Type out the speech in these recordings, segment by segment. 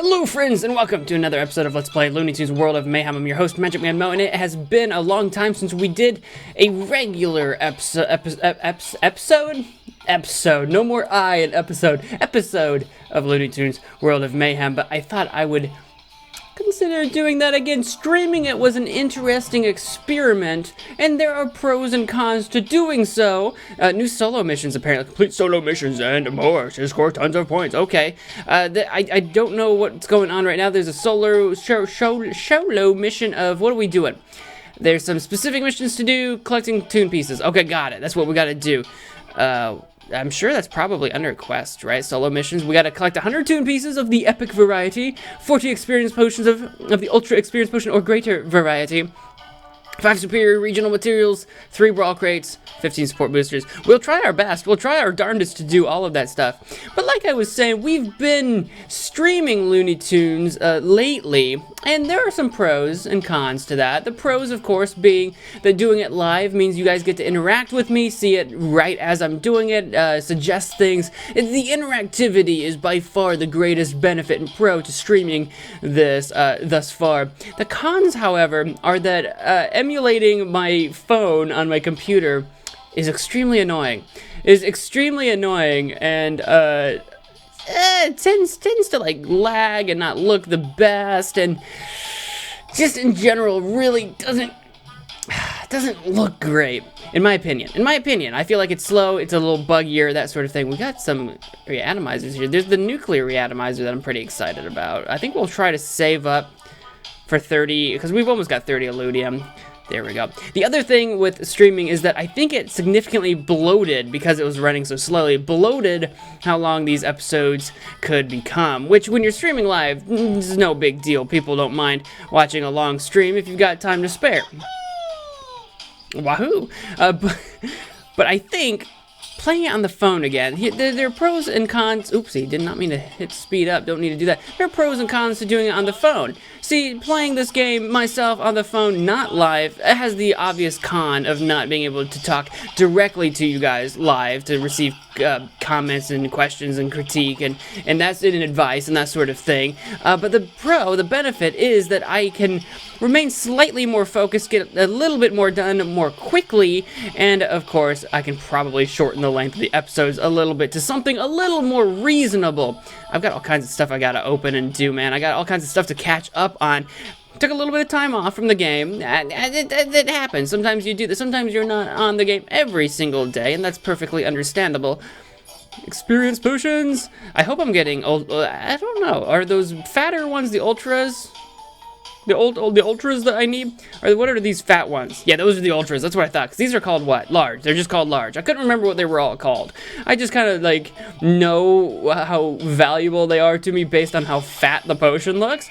Hello friends, and welcome to another episode of Let's Play Looney Tunes World of Mayhem. I'm your host, MagicManMo, and it has been a long time since we did a regular episode, no more I in episode of Looney Tunes World of Mayhem, but I thought I would consider doing that again. Streaming it was an interesting experiment, and there are pros and cons to doing so. New solo missions, apparently. Complete solo missions and more to score tons of points. Okay. I don't know what's going on right now. There's a solo mission of, what are we doing? There's some specific missions to do, collecting Toon pieces. Okay, got it. That's what we gotta do. I'm sure that's probably under a quest, right? Solo missions. We gotta collect 100 Toon pieces of the epic variety, 40 experience potions of the ultra experience potion or greater variety, 5 superior regional materials, 3 brawl crates, 15 support boosters. We'll try our best. We'll try our darndest to do all of that stuff. But like I was saying, we've been streaming Looney Tunes lately, and there are some pros and cons to that. The pros, of course, being that doing it live means you guys get to interact with me, see it right as I'm doing it, suggest things. The interactivity is by far the greatest benefit and pro to streaming this thus far. The cons, however, are that emulating my phone on my computer is extremely annoying. And it tends to like lag and not look the best, and just in general really doesn't look great, in my opinion. I feel like it's slow, it's a little buggier, that sort of thing. We got some reatomizers here. There's the nuclear reatomizer that I'm pretty excited about. I think we'll try to save up for 30, because we've almost got 30 Illudium. There we go. The other thing with streaming is that I think it significantly bloated, because it was running so slowly, bloated how long these episodes could become, which when you're streaming live, is no big deal. People don't mind watching a long stream if you've got time to spare. Wahoo! But I think playing it on the phone again, there are pros and cons. Oopsie, did not mean to hit speed up, don't need to do that. There are pros and cons to doing it on the phone. See, playing this game myself on the phone, not live, it has the obvious con of not being able to talk directly to you guys live, to receive comments and questions and critique, and that's in advice and that sort of thing. But the benefit is that I can remain slightly more focused, get a little bit more done more quickly, and of course, I can probably shorten the length of the episodes a little bit to something a little more reasonable. I've got all kinds of stuff I gotta open and do, man. I got all kinds of stuff to catch up on. Took a little bit of time off from the game. It happens. Sometimes you do this. Sometimes you're not on the game every single day, and that's perfectly understandable. Experience potions. I hope I'm getting old. I don't know. Are those fatter ones the ultras? The ultras that I need? Or what are these fat ones? Yeah, those are the ultras. That's what I thought. 'Cause these are called what? Large. They're just called large. I couldn't remember what they were all called. I just kind of like know how valuable they are to me based on how fat the potion looks.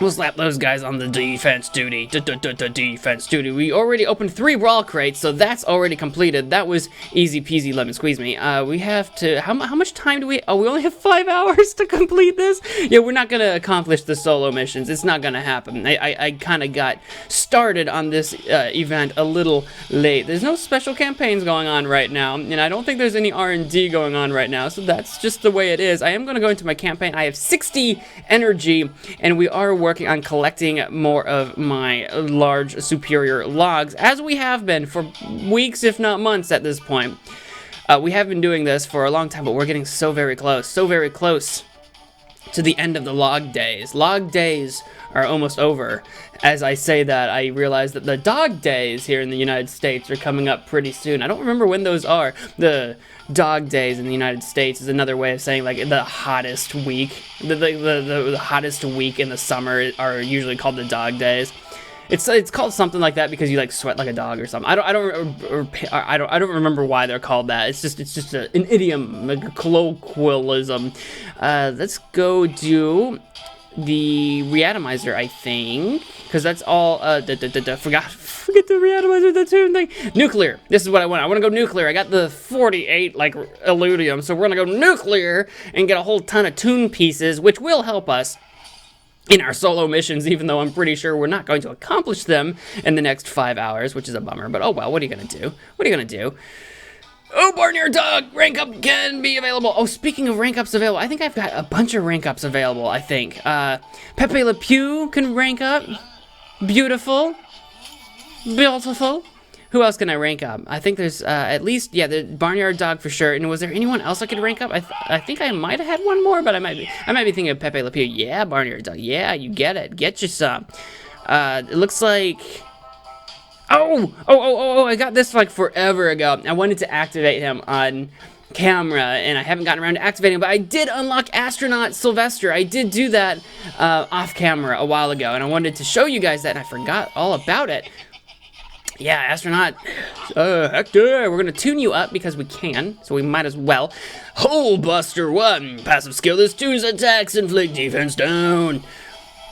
We'll slap those guys on the defense duty. Defense duty. We already opened 3 brawl crates, so that's already completed. That was easy peasy lemon squeeze me. We have to... How much time do we... Oh, we only have 5 hours to complete this? Yeah, we're not gonna accomplish the solo missions. It's not gonna happen. I kind of got started on this event a little late. There's no special campaigns going on right now, and I don't think there's any R&D going on right now, so that's just the way it is. I am gonna go into my campaign. I have 60 energy, and we are working on collecting more of my large superior logs, as we have been for weeks, if not months at this point. We have been doing this for a long time, but we're getting so very close to the end of the log days. Log days are almost over. As I say that, I realize that the dog days here in the United States are coming up pretty soon. I don't remember when those are. The dog days in the United States is another way of saying like the hottest week. The hottest week in the summer are usually called the dog days. It's called something like that because you like sweat like a dog or something. I don't remember why they're called that. It's just an idiom, like a colloquialism. Let's go do the reatomizer, I think, because that's all. Forget the reatomizer, the Toon thing. Nuclear. This is what I want. I want to go nuclear. I got the 48 like Illudium, so we're gonna go nuclear and get a whole ton of Toon pieces, which will help us in our solo missions, even though I'm pretty sure we're not going to accomplish them in the next 5 hours, which is a bummer. But oh well, what are you gonna do? What are you gonna do? Oh, Barnyard Dog! Rank up can be available. Oh, speaking of rank ups available, I think I've got a bunch of rank ups available, I think. Pepe Le Pew can rank up. Beautiful. Beautiful. Who else can I rank up? I think there's at least, yeah, the Barnyard Dog for sure. And was there anyone else I could rank up? I think I might have had one more, but I might be thinking of Pepe Le Pew. Yeah, Barnyard Dog. Yeah, you get it. Get you some. It looks like... Oh, I got this like forever ago. I wanted to activate him on camera, and I haven't gotten around to activating him, but I did unlock Astronaut Sylvester. I did do that off camera a while ago, and I wanted to show you guys that, and I forgot all about it. Yeah, Astronaut Hector, we're gonna tune you up because we can, so we might as well. Hole Buster 1, passive skill. This tunes attacks, inflict defense down.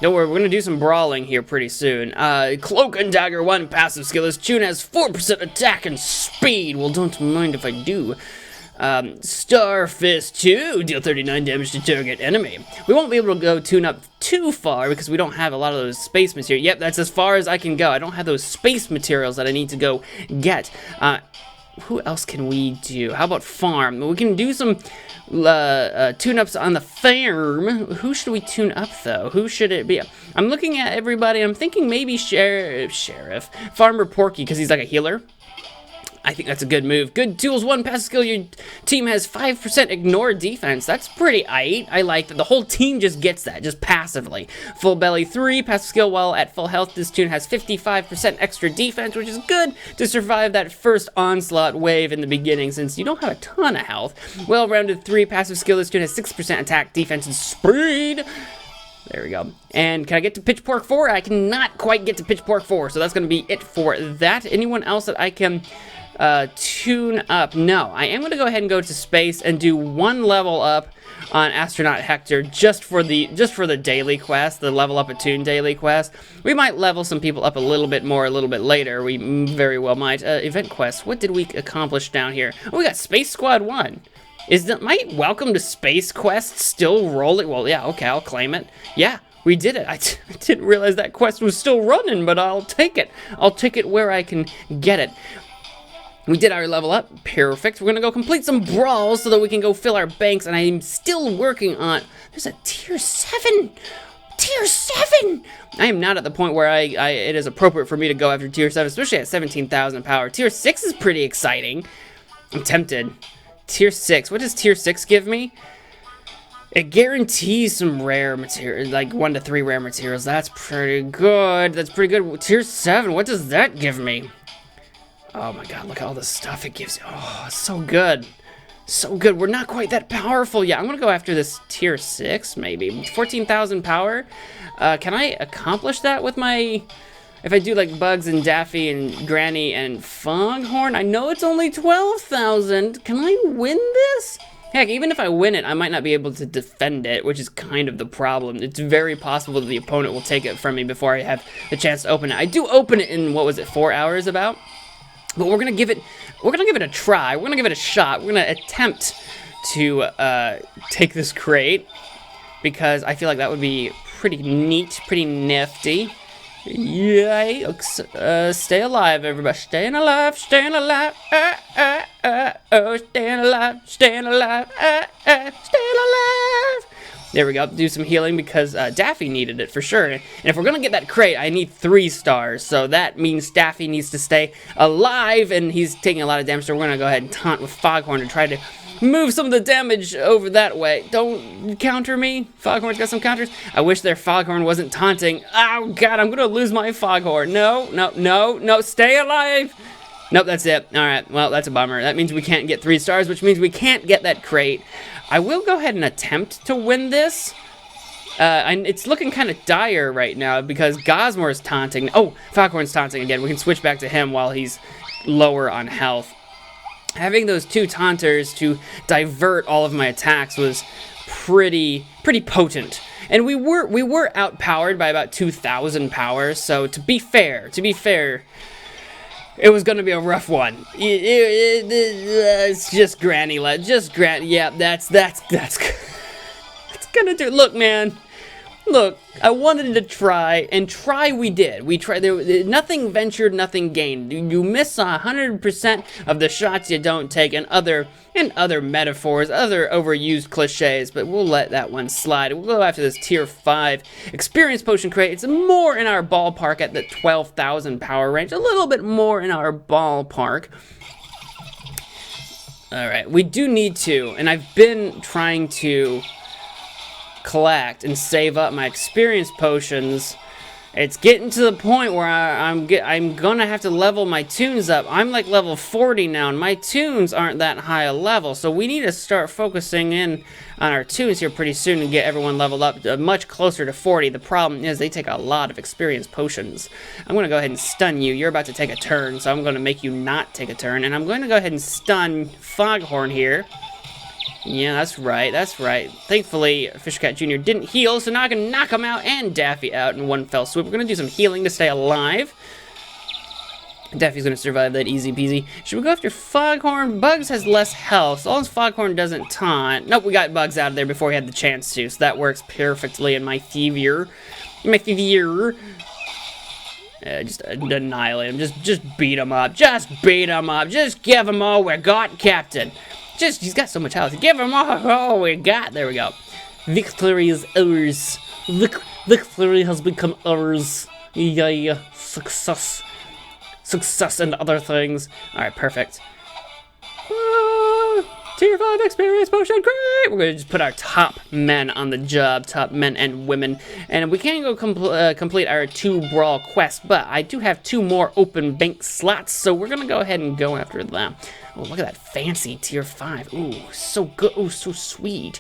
Don't worry, we're gonna do some brawling here pretty soon. Cloak and Dagger 1, passive skill. This tune has 4% attack and speed. Well, don't mind if I do. Star Fist 2, deal 39 damage to target enemy. We won't be able to go tune up too far because we don't have a lot of those space materials. Yep, that's as far as I can go. I don't have those space materials that I need to go get. Who else can we do? How about farm? We can do some tune-ups on the farm. Who should we tune up, though? Who should it be? I'm looking at everybody. I'm thinking maybe Sheriff. Farmer Porky, because he's like a healer. I think that's a good move. Good tools, 1 passive skill. Your team has 5% ignore defense. That's pretty aight. I like that. The whole team just gets that, just passively. Full belly 3, passive skill. While at full health, this tune has 55% extra defense, which is good to survive that first onslaught wave in the beginning, since you don't have a ton of health. Well-rounded 3, passive skill. This tune has 6% attack, defense, and speed. There we go. And can I get to Pitchfork 4? I cannot quite get to Pitchfork 4, so that's going to be it for that. Anyone else that I can... tune up? No, I am going to go ahead and go to space and do 1 level up on Astronaut Hector just for the daily quest, the level up a Toon daily quest. We might level some people up a little bit more a little bit later. We very well might. Event quest. What did we accomplish down here? Oh, we got Space Squad 1. Is my Welcome to Space quest still rolling? Well, yeah, okay, I'll claim it. Yeah. We did it. I didn't realize that quest was still running, but I'll take it. I'll take it where I can get it. We did our level up. Perfect. We're going to go complete some brawls so that we can go fill our banks. And I'm still working on... There's a tier 7. Tier 7! I am not at the point where it is appropriate for me to go after tier 7, especially at 17,000 power. Tier 6 is pretty exciting. I'm tempted. Tier 6. What does tier 6 give me? It guarantees some rare material, like 1 to 3 rare materials. That's pretty good. That's pretty good. Tier 7. What does that give me? Oh my god, look at all the stuff it gives you. Oh, it's so good. So good. We're not quite that powerful yet. I'm going to go after this tier 6, maybe. 14,000 power. Can I accomplish that with my... If I do like Bugs and Daffy and Granny and Foghorn? I know it's only 12,000. Can I win this? Heck, even if I win it, I might not be able to defend it, which is kind of the problem. It's very possible that the opponent will take it from me before I have the chance to open it. I do open it in, what was it, 4 hours about? But we're gonna give it a try. We're gonna give it a shot. We're gonna attempt to take this crate because I feel like that would be pretty neat, pretty nifty. Yikes! Stay alive, everybody. Staying alive, staying alive. Oh, staying alive, staying alive. Staying alive. There we go. Do some healing because Daffy needed it for sure. And if we're going to get that crate, I need 3 stars. So that means Daffy needs to stay alive, and he's taking a lot of damage. So we're going to go ahead and taunt with Foghorn to try to move some of the damage over that way. Don't counter me. Foghorn's got some counters. I wish their Foghorn wasn't taunting. Oh, God, I'm going to lose my Foghorn. No, no, no, no. Stay alive. Nope, that's it. All right, well, that's a bummer. That means we can't get 3 stars, which means we can't get that crate. I will go ahead and attempt to win this. It's looking kind of dire right now because Gosmore is taunting. Oh, Foghorn's taunting again. We can switch back to him while he's lower on health. Having those 2 taunters to divert all of my attacks was pretty potent. And we were outpowered by about 2,000 power. So to be fair, it was going to be a rough one. It's just Granny. Yeah, that's going to do. Look, man. Look, I wanted to try, and try we did. We tried. Nothing ventured, nothing gained. You miss 100% of the shots you don't take, and other metaphors, other overused cliches, but we'll let that one slide. We'll go after this tier 5 experience potion crate. It's more in our ballpark at the 12,000 power range, a little bit more in our ballpark. All right, we do need to, and I've been trying to collect and save up my experience potions. It's getting to the point where I'm gonna have to level my Toons up. I'm like level 40 now, and my Toons aren't that high a level, so we need to start focusing in on our Toons here pretty soon and get everyone leveled up much closer to 40. The problem is they take a lot of experience potions. I'm gonna go ahead and stun you. You're about to take a turn, so I'm gonna make you not take a turn, and I'm going to go ahead and stun Foghorn here. Yeah, that's right, that's right. Thankfully, Fishercat Jr. didn't heal, so now I can knock him out and Daffy out in one fell swoop. We're gonna do some healing to stay alive. Daffy's gonna survive that easy peasy. Should we go after Foghorn? Bugs has less health, so long as Foghorn doesn't taunt. Nope, we got Bugs out of there before he had the chance to, so that works perfectly in my favor. Just annihilate him, just beat him up, just give him all we got, Captain. He's got so much health. Give him all we got. There we go. Victory is ours. Victory has become ours. Yeah. Success and other things. Alright, perfect. Tier 5 experience potion, great! We're gonna just put our top men on the job, top men and women. And we can't go complete our 2 brawl quests, but I do have 2 more open bank slots, so we're gonna go ahead and go after them. Oh, look at that fancy tier 5. Ooh, so good. Ooh, so sweet.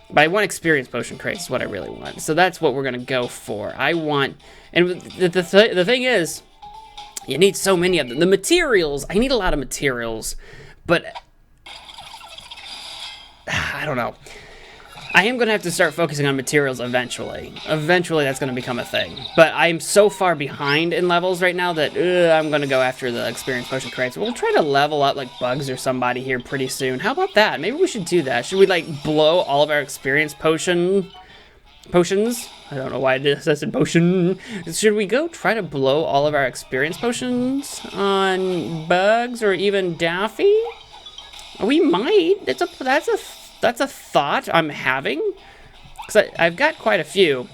But I want experience potion crates is what I really want. So that's what we're gonna go for. I want, and the thing is, you need so many of them. The materials, I need a lot of materials, but I don't know. I am going to have to start focusing on materials eventually. Eventually, that's going to become a thing. But I'm so far behind in levels right now that I'm going to go after the experience potion crates. We'll try to level up like Bugs or somebody here pretty soon. How about that? Maybe we should do that. Should we like blow all of our experience potions? I don't know why I said potion. Should we go try to blow all of our experience potions on Bugs or even Daffy? We might. That's a thought I'm having. Because I've got quite a few.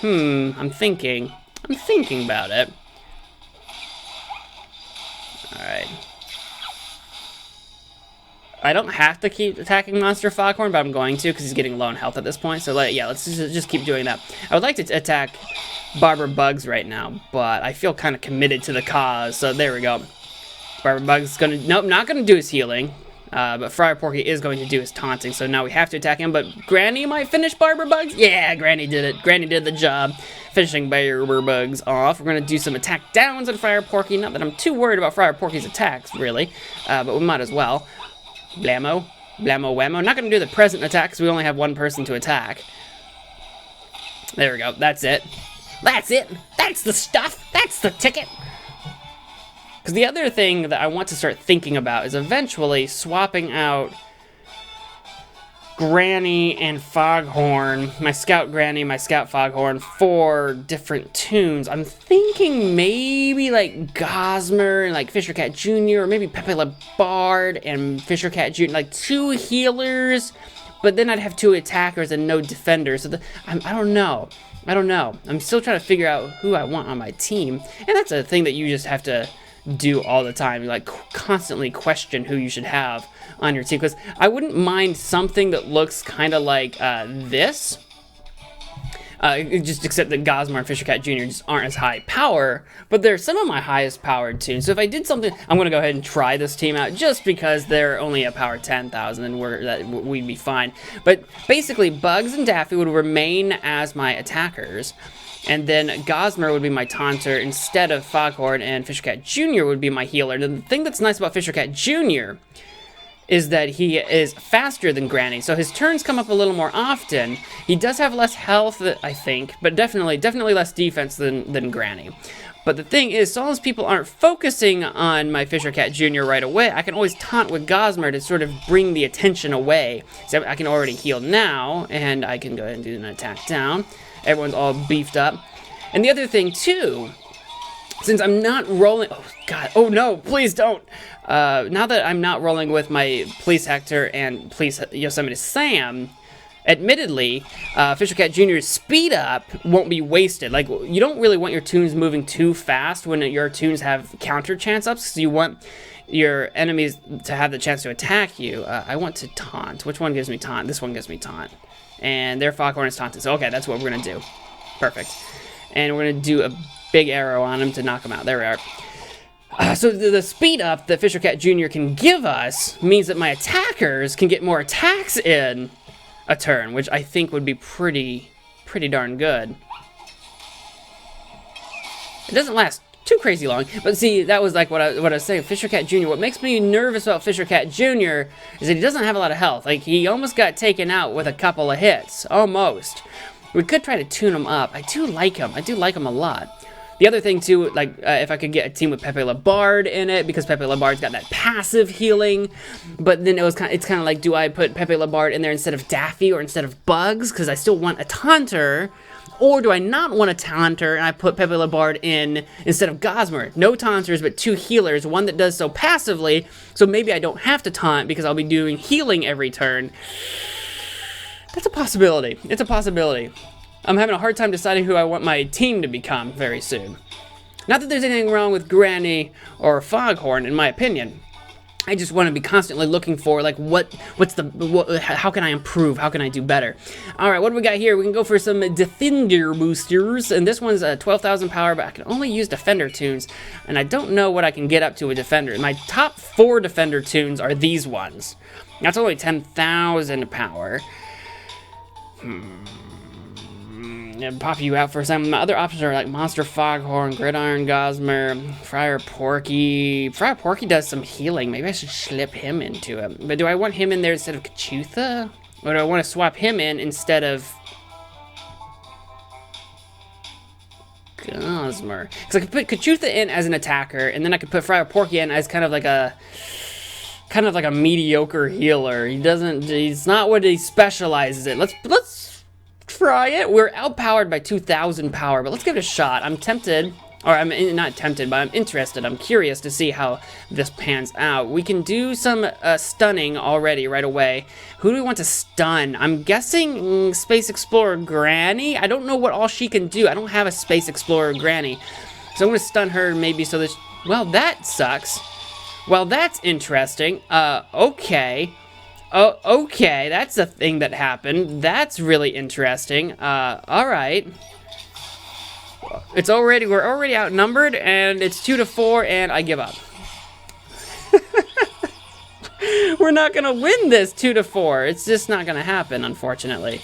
I'm thinking about it. Alright. I don't have to keep attacking Monster Foghorn, but I'm going to because he's getting low on health at this point. So yeah, let's just keep doing that. I would like to attack Barber Bugs right now, but I feel kind of committed to the cause. So there we go. Barber Bugs is gonna, nope, not gonna do his healing. But Friar Porky is going to do his taunting, so now we have to attack him. But Granny might finish Barber Bugs. Yeah, Granny did it. Granny did the job, finishing Barber Bugs off. We're going to do some attack downs on Friar Porky. Not that I'm too worried about Friar Porky's attacks, really, but we might as well. Blammo, Blammo, Whammo. Not going to do the present attack because we only have one person to attack. There we go. That's it. That's it. That's the stuff. That's the ticket. Because the other thing that I want to start thinking about is eventually swapping out Granny and Foghorn, my Scout Granny, my Scout Foghorn, for different Toons. I'm thinking maybe like Gosmer and like Fishercat Jr., or maybe Pepe Le Bard and Fishercat Jr., like 2 healers, but then I'd have 2 attackers and no defenders. So I don't know. I'm still trying to figure out who I want on my team, and that's a thing that you just have to do all the time. You like constantly question who you should have on your team, because I wouldn't mind something that looks kind of like this, just except that Gosmer and Fishercat Jr. just aren't as high power, but they're some of my highest powered Toons. So if I did something, I'm gonna go ahead and try this team out just because they're only a power 10,000 and we'd be fine. But basically Bugs and Daffy would remain as my attackers, and then Gosmer would be my taunter instead of Foghorn, and Fishercat Jr. would be my healer. And the thing that's nice about Fishercat Jr. is that he is faster than Granny, so his turns come up a little more often. He does have less health, I think, but definitely less defense than Granny. But the thing is, so long as people aren't focusing on my Fisher Cat Jr. right away, I can always taunt with Gossamer to sort of bring the attention away. So I can already heal now, and I can go ahead and do an attack down. Everyone's all beefed up. And the other thing, too, since I'm not rolling... Oh, God. Oh, no. Please don't. Now that I'm not rolling with my Police Hector and Police Yosemite Sam... Admittedly, Fisher Cat Jr.'s speed up won't be wasted. Like, you don't really want your Toons moving too fast when your Toons have counter chance ups, because you want your enemies to have the chance to attack you. I want to taunt. Which one gives me taunt? This one gives me taunt. And their Foghorn is taunted. So, okay, that's what we're going to do. Perfect. And we're going to do a big arrow on him to knock him out. There we are. So the speed up that Fisher Cat Jr. can give us means that my attackers can get more attacks in a turn, which I think would be pretty darn good. It doesn't last too crazy long, but see, that was like what I was saying. Fisher Cat Jr. What makes me nervous about Fisher Cat Jr. is that he doesn't have a lot of health. Like, he almost got taken out with a couple of hits, almost. We could try to tune him up. I do like him. I do like him a lot. The other thing, too, like, if I could get a team with Pepe Le Bard in it, because Pepe Le Bard's got that passive healing, but then it's kind of like, do I put Pepe Le Bard in there instead of Daffy or instead of Bugs, because I still want a taunter, or do I not want a taunter, and I put Pepe Le Bard in instead of Gossamer? No taunters, but 2 healers, one that does so passively, so maybe I don't have to taunt, because I'll be doing healing every turn. That's a possibility. It's a possibility. I'm having a hard time deciding who I want my team to become very soon. Not that there's anything wrong with Granny or Foghorn, in my opinion. I just want to be constantly looking for, like, how can I improve? How can I do better? All right, what do we got here? We can go for some Defender boosters, and this one's 12,000 power, but I can only use Defender Toons, and I don't know what I can get up to with Defender. My top 4 Defender Toons are these ones. That's only 10,000 power. Pop you out for some. My other options are like Monster Foghorn, Gridiron Gossamer, Friar Porky. Friar Porky does some healing. Maybe I should slip him into it. But do I want him in there instead of Kachutha? Or do I want to swap him in instead of Gossamer? Because I could put Kachutha in as an attacker, and then I could put Friar Porky in as kind of like a mediocre healer. He's not what he specializes in. Let's try it. We're outpowered by 2,000 power, but let's give it a shot. I'm tempted, or I'm not tempted, but I'm interested. I'm curious to see how this pans out. We can do some stunning already right away. Who do we want to stun? I'm guessing Space Explorer Granny. I don't know what all she can do. I don't have a Space Explorer Granny, so I'm going to stun her maybe so that... Well, that sucks. Well, that's interesting. Okay. Oh, okay, that's a thing that happened. That's really interesting. Alright. We're already outnumbered, and it's 2-4, and I give up. We're not gonna win this 2-4. It's just not gonna happen, unfortunately.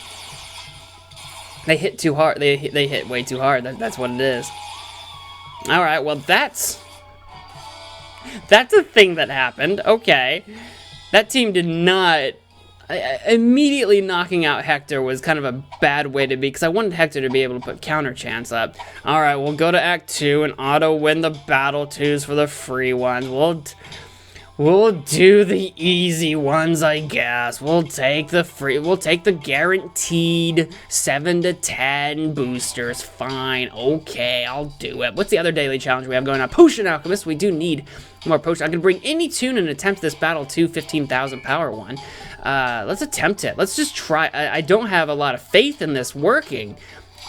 They hit too hard. They hit way too hard. That's what it is. Alright, well, that's a thing that happened. Okay. That team did not... immediately knocking out Hector was kind of a bad way to be, because I wanted Hector to be able to put counter chance up. Alright, we'll go to Act 2 and auto-win the Battle 2s for the free ones. We'll do the easy ones, I guess. We'll take the guaranteed 7 to 10 boosters. Fine, okay, I'll do it. What's the other daily challenge we have going on? Potion Alchemist, we do need more potions. I can bring any Toon and attempt this Battle 2 15,000 power one. Let's attempt it. Let's just try. I don't have a lot of faith in this working,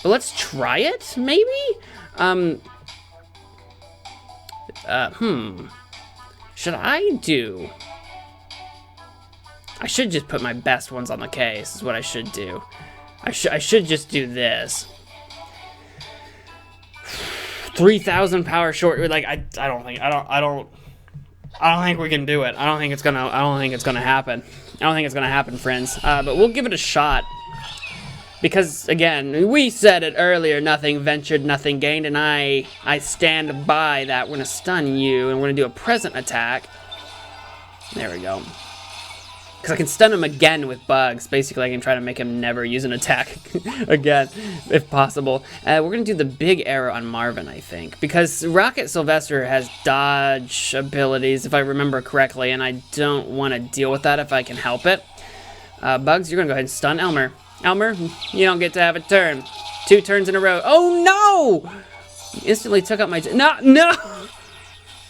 but let's try it, maybe? Should I do... I should just put my best ones on the case, is what I should do. I should just do this. 3,000 power short. Like, I don't think we can do it. I don't think it's gonna happen. I don't think it's gonna happen, friends. But we'll give it a shot. Because, again, we said it earlier, nothing ventured, nothing gained, and I stand by that. We're gonna stun you, and we're gonna do a present attack. There we go. Because I can stun him again with bugs. Basically, I can try to make him never use an attack again, if possible. We're going to do the big arrow on Marvin, I think. Because Rocket Sylvester has dodge abilities, if I remember correctly, and I don't want to deal with that if I can help it. Bugs, you're going to go ahead and stun Elmer. Elmer, you don't get to have a turn. 2 turns in a row. Oh, no! He instantly took out my... No!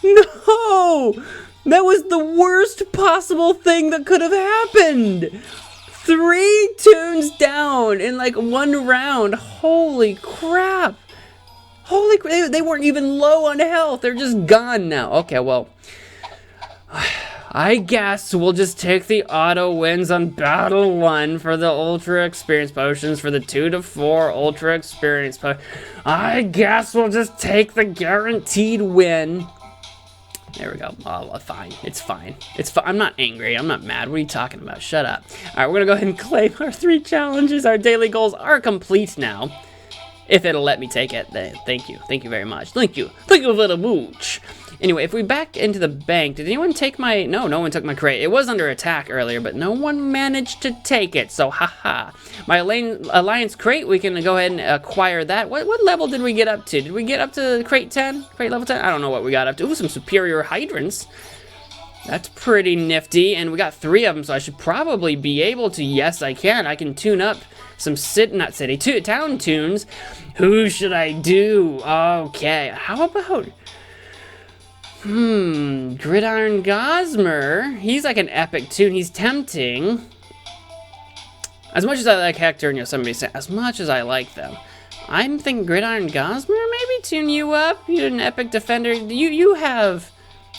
No! That was the worst possible thing that could have happened! 3 Toons down in like 1 round. Holy crap! Holy crap! They weren't even low on health. They're just gone now. Okay, well... I guess we'll just take the auto wins on Battle 1 for the Ultra Experience Potions, for the 2 to 4 Ultra Experience Potions. I guess we'll just take the guaranteed win. There we go. Oh, fine. It's fine. It's fine. I'm not angry. I'm not mad. What are you talking about? Shut up. All right, we're going to go ahead and claim our 3 challenges. Our daily goals are complete now. If it'll let me take it, then thank you. Thank you very much. Thank you. Thank you very much. Anyway, if we back into the bank, did anyone take my... No, no one took my crate. It was under attack earlier, but no one managed to take it, so haha. My Alliance crate, we can go ahead and acquire that. What level did we get up to? Did we get up to crate 10? Crate level 10? I don't know what we got up to. Ooh, some superior hydrants. That's pretty nifty, and we got 3 of them, so I should probably be able to... Yes, I can. I can tune up some town tunes. Who should I do? Okay, how about... Gridiron Gosmer. He's like an epic tune. He's tempting. As much as I like Hector and Yosemite Sam, as much as I like them, I'm thinking Gridiron Gosmer maybe tune you up. You're an epic defender. You have...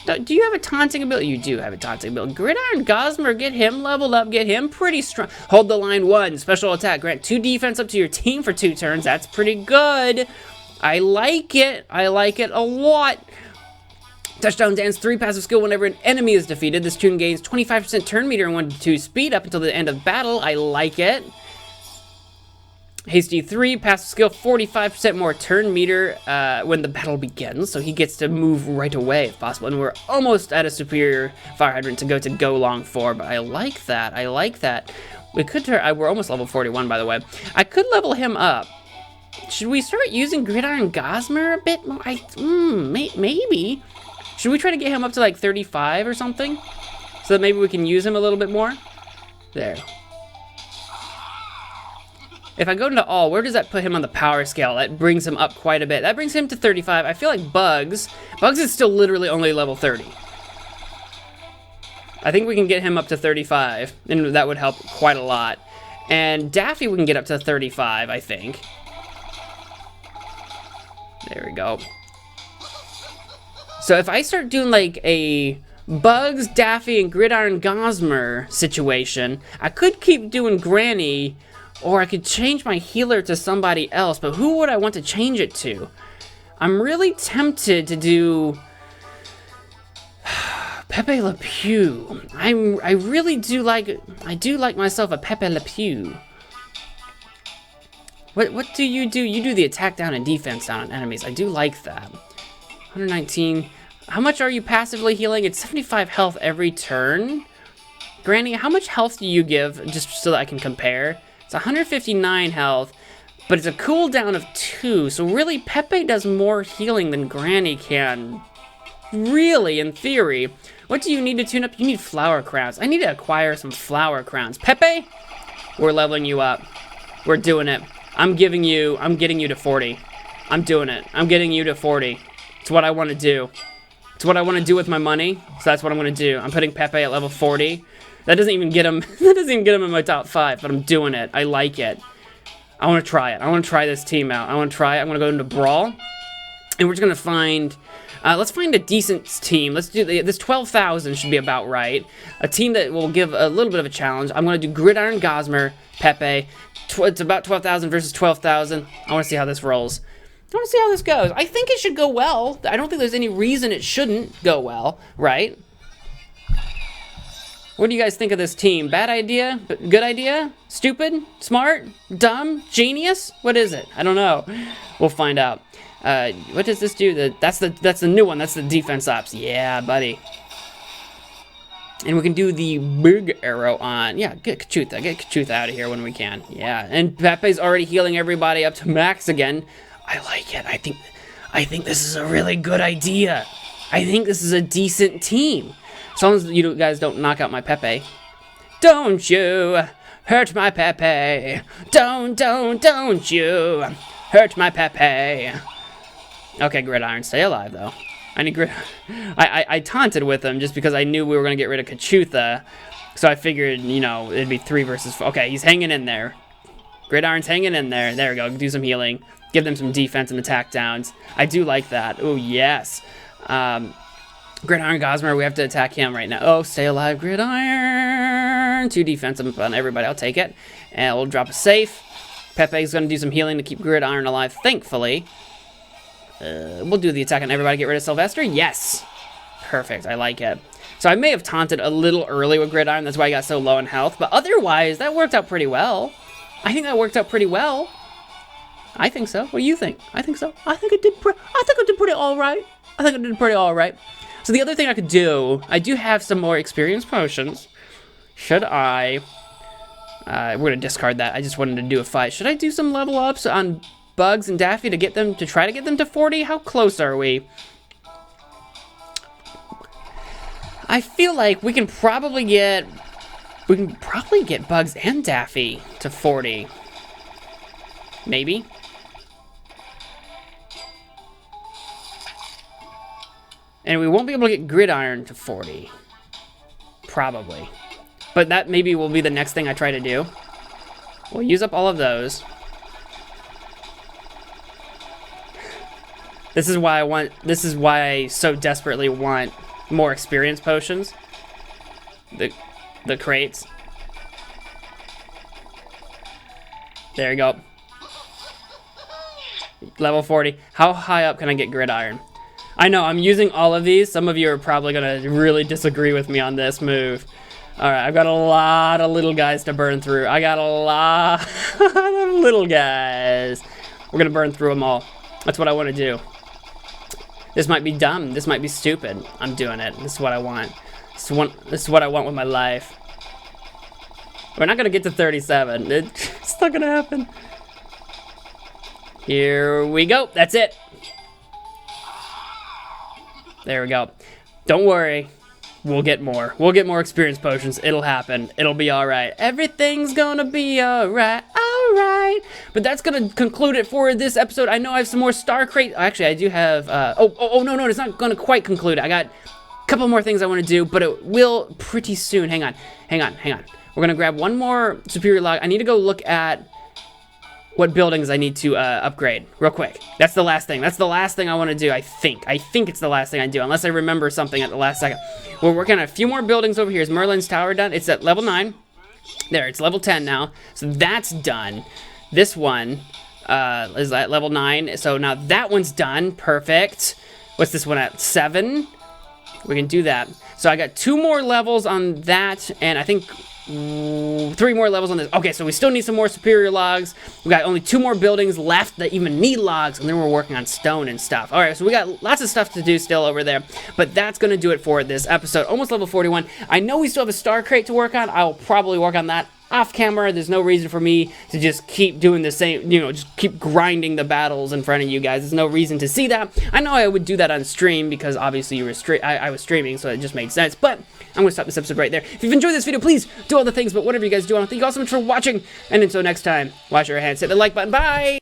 Do you have a taunting ability? You do have a taunting ability. Gridiron Gosmer, get him leveled up. Get him pretty strong. Hold the line 1. Special attack. Grant 2 defense up to your team for 2 turns. That's pretty good. I like it. I like it a lot. Touchdown Dance, 3 passive skill whenever an enemy is defeated. This tune gains 25% turn meter and 1 to 2 speed up until the end of battle. I like it. Hasty 3, passive skill, 45% more turn meter when the battle begins. So he gets to move right away if possible. And we're almost at a superior fire hydrant to go long 4. But I like that. I like that. We could turn... We're almost level 41, by the way. I could level him up. Should we start using Gridiron Gosmer a bit more? Maybe. Should we try to get him up to like 35 or something? So that maybe we can use him a little bit more? There. If I go into all, where does that put him on the power scale? That brings him up quite a bit. That brings him to 35. I feel like Bugs is still literally only level 30. I think we can get him up to 35, and that would help quite a lot. And Daffy we can get up to 35, I think. There we go. So if I start doing like a Bugs, Daffy, and Gridiron Gosmer situation, I could keep doing Granny, or I could change my healer to somebody else, but who would I want to change it to? I'm really tempted to do Pepe Le Pew. I really do like myself a Pepe Le Pew. What do? You do the attack down and defense down on enemies. I do like that. 119. How much are you passively healing? It's 75 health every turn. Granny, how much health do you give, just so that I can compare? It's 159 health, but it's a cooldown of 2. So really, Pepe does more healing than Granny can. Really, in theory. What do you need to tune up? You need flower crowns. I need to acquire some flower crowns. Pepe, we're leveling you up. We're doing it. I'm getting you to 40. I'm doing it. I'm getting you to 40. It's what I want to do. It's what I want to do with my money. So that's what I'm going to do. I'm putting Pepe at level 40. That doesn't even get him. That doesn't even get him in my top 5. But I'm doing it. I like it. I want to try it. I want to try this team out. I want to try it. I'm going to go into Brawl. And we're just going to find... let's find a decent team. Let's do... This 12,000 should be about right. A team that will give a little bit of a challenge. I'm going to do Gridiron Gosmer, Pepe. It's about 12,000 versus 12,000. I want to see how this rolls. I want to see how this goes. I think it should go well. I don't think there's any reason it shouldn't go well, right? What do you guys think of this team? Bad idea? Good idea? Stupid? Smart? Dumb? Genius? What is it? I don't know. We'll find out. What does this do? That's the new one. That's the defense ops. Yeah, buddy. And we can do the big arrow on, yeah, get Kachutha out of here when we can. Yeah, and Pepe's already healing everybody up to max again. I like it. I think this is a really good idea. I think this is a decent team. As long as you guys don't knock out my Pepe. Don't you hurt my Pepe. Don't you hurt my Pepe. Okay, Gridiron, stay alive, though. I need I taunted with him just because I knew we were going to get rid of Kachutha. So I figured, you know, it'd be 3 versus 4. Okay, he's hanging in there. Gridiron's hanging in there. There we go. Do some healing. Give them some defense and attack downs. I do like that. Oh, yes. Gridiron Gosmer, we have to attack him right now. Oh, stay alive, Gridiron. 2 defensive on everybody. I'll take it. And we'll drop a safe. Pepe's going to do some healing to keep Gridiron alive, thankfully. We'll do the attack on everybody. Get rid of Sylvester. Yes. Perfect. I like it. So I may have taunted a little early with Gridiron. That's why I got so low in health. But otherwise, that worked out pretty well. I think that worked out pretty well. I think so. What do you think? I think so. I think I did pretty all right. I think I did pretty all right. So the other thing I could do, I do have some more experience potions. Should I? We're gonna discard that. I just wanted to do a fight. Should I do some level ups on Bugs and Daffy to try to get them to 40? How close are we? I feel like we can probably get Bugs and Daffy to 40. Maybe. And we won't be able to get Gridiron to 40. Probably. But that maybe will be the next thing I try to do. We'll use up all of those. This is why I so desperately want more experience potions. The crates. There you go. Level 40. How high up can I get Gridiron? I know, I'm using all of these. Some of you are probably going to really disagree with me on this move. Alright, I've got a lot of little guys to burn through. I got a lot of little guys. We're going to burn through them all. That's what I want to do. This might be dumb. This might be stupid. I'm doing it. This is what I want. This is what I want with my life. We're not going to get to 37. It's not going to happen. Here we go. That's it. There we go. Don't worry. We'll get more. We'll get more experience potions. It'll happen. It'll be alright. Everything's gonna be alright. Alright. But that's gonna conclude it for this episode. I know I have some more Star Crate. Actually, I do have... no, it's not gonna quite conclude. I got a couple more things I want to do, but it will pretty soon. Hang on. We're gonna grab one more superior log. I need to go look at what buildings I need to upgrade real quick. That's the last thing. That's the last thing I want to do, I think. I think it's the last thing I do, unless I remember something at the last second. We're working on a few more buildings over here. Is Merlin's Tower done? It's at level 9. There, it's level 10 now. So that's done. This one is at level 9. So now that one's done. Perfect. What's this one at? 7? We can do that. So I got 2 more levels on that, and I think 3 more levels on this. Okay, so we still need some more superior logs. We got only 2 more buildings left that even need logs, and then we're working on stone and stuff. All right, so we got lots of stuff to do still over there, but that's going to do it for this episode. Almost level 41. I know we still have a star crate to work on. I will probably work on that off camera. There's no reason for me to just keep doing the same, just keep grinding the battles in front of you guys. There's no reason to see that. I know I would do that on stream because obviously I was streaming, so it just made sense, but I'm going to stop this episode right there. If you've enjoyed this video, please do all the things, but whatever you guys do, I want to thank you all so much for watching, and until next time, wash your hands, hit the like button, bye!